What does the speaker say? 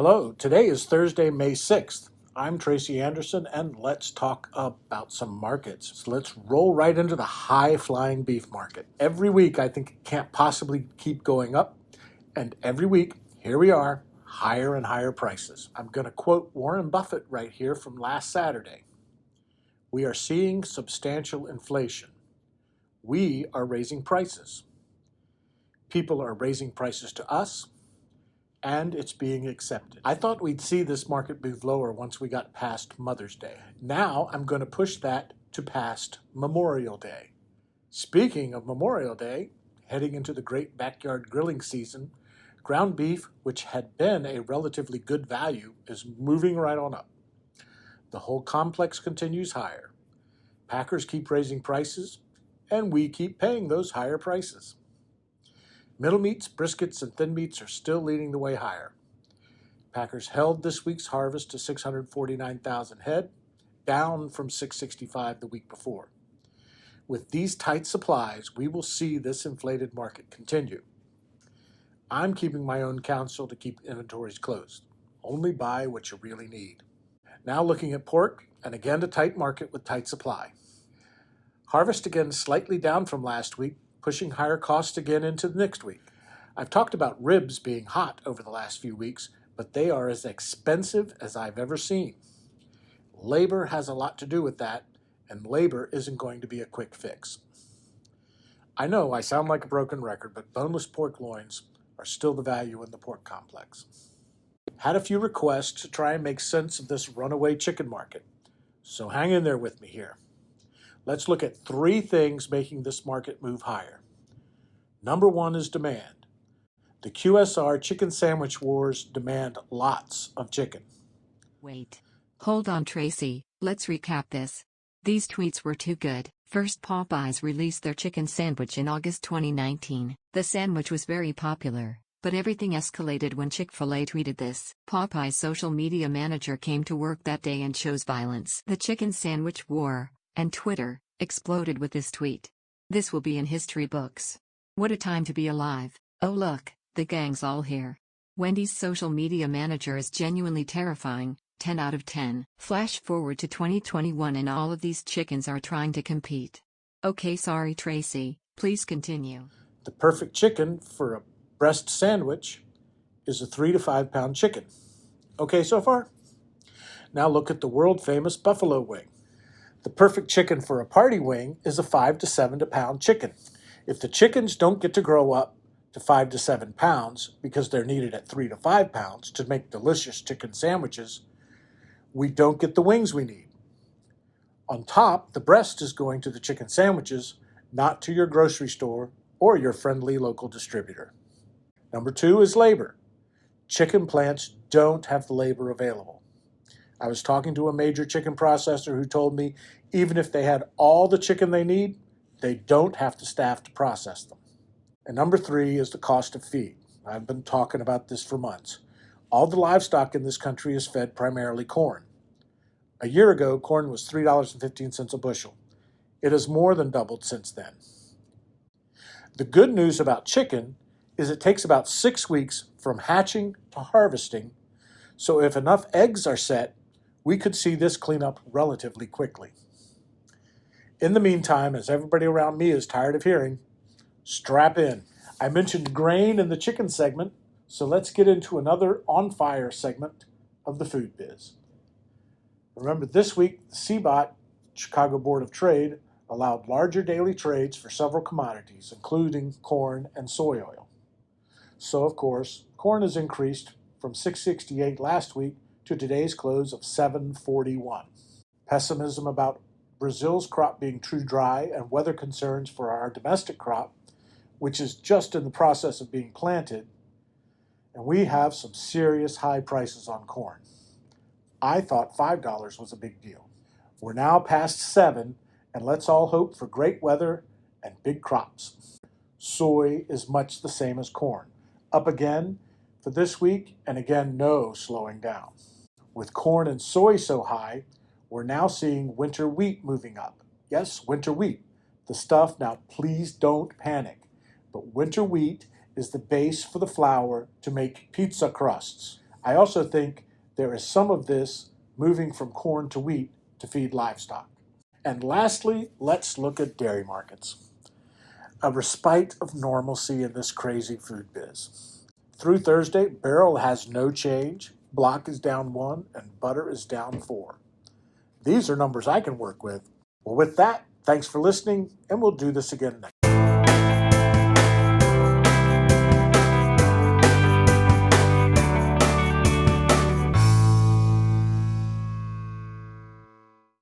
Hello, today is Thursday, May 6th. I'm Tracy Anderson, and let's talk about some markets. So let's roll right into the high-flying beef market. Every week, I think it can't possibly keep going up, and every week, here we are, higher and higher prices. I'm going to quote Warren Buffett right here from last Saturday. We are seeing substantial inflation. We are raising prices. People are raising prices to us, and it's being accepted. I thought we'd see this market move lower once we got past Mother's Day. Now I'm going to push that to past Memorial Day. Speaking of Memorial Day, heading into the great backyard grilling season, ground beef, which had been a relatively good value, is moving right on up. The whole complex continues higher. Packers keep raising prices, and we keep paying those higher prices. Middle meats, briskets, and thin meats are still leading the way higher. Packers held this week's harvest to 649,000 head, down from 665 the week before. With these tight supplies, we will see this inflated market continue. I'm keeping my own counsel to keep inventories closed. Only buy what you really need. Now looking at pork, and again a tight market with tight supply. Harvest again slightly down from last week, pushing higher costs again into the next week. I've talked about ribs being hot over the last few weeks, but they are as expensive as I've ever seen. Labor has a lot to do with that, and labor isn't going to be a quick fix. I know I sound like a broken record, but boneless pork loins are still the value in the pork complex. Had a few requests to try and make sense of this runaway chicken market, so hang in there with me here. Let's look at three things making this market move higher. Number one is demand. The QSR chicken sandwich wars demand lots of chicken. Wait. Hold on, Tracy. Let's recap this. These tweets were too good. First, Popeyes released their chicken sandwich in August 2019. The sandwich was very popular, but everything escalated when Chick-fil-A tweeted this. Popeye's social media manager came to work that day and chose violence. The chicken sandwich war, and Twitter, exploded with this tweet. This will be in history books. What a time to be alive. Oh look, the gang's all here. Wendy's social media manager is genuinely terrifying, 10 out of 10. Flash forward to 2021 and all of these chickens are trying to compete. Okay, sorry Tracy, please continue. The perfect chicken for a breast sandwich is a 3 to 5 pound chicken. Okay so far? Now look at the world famous buffalo wing. The perfect chicken for a party wing is a 5 to 7 pound chicken. If the chickens don't get to grow up to 5 to 7 pounds because they're needed at 3 to 5 pounds to make delicious chicken sandwiches, we don't get the wings we need. On top, the breast is going to the chicken sandwiches, not to your grocery store or your friendly local distributor. Number two is labor. Chicken plants don't have the labor available. I was talking to a major chicken processor who told me even if they had all the chicken they need, they don't have the staff to process them. And number three is the cost of feed. I've been talking about this for months. All the livestock in this country is fed primarily corn. A year ago, corn was $3.15 a bushel. It has more than doubled since then. The good news about chicken is it takes about 6 weeks from hatching to harvesting, so if enough eggs are set, we could see this clean up relatively quickly. In the meantime, as everybody around me is tired of hearing, strap in. I mentioned grain in the chicken segment, so let's get into another on-fire segment of the food biz. Remember, this week, the CBOT, Chicago Board of Trade, allowed larger daily trades for several commodities, including corn and soy oil. So, of course, corn has increased from $6.68 last week to today's close of $7.41. Pessimism about Brazil's crop being too dry and weather concerns for our domestic crop, which is just in the process of being planted, and we have some serious high prices on corn. I thought $5 was a big deal. We're now past $7, and let's all hope for great weather and big crops. Soy is much the same as corn, up again for this week, and again no slowing down. With corn and soy so high, we're now seeing winter wheat moving up. Yes, winter wheat. The stuff, now please don't panic, but winter wheat is the base for the flour to make pizza crusts. I also think there is some of this moving from corn to wheat to feed livestock. And lastly, let's look at dairy markets. A respite of normalcy in this crazy food biz. Through Thursday, barrel has no change, block is down 1, and butter is down 4. These are numbers I can work with. Well, with that, thanks for listening, and we'll do this again next.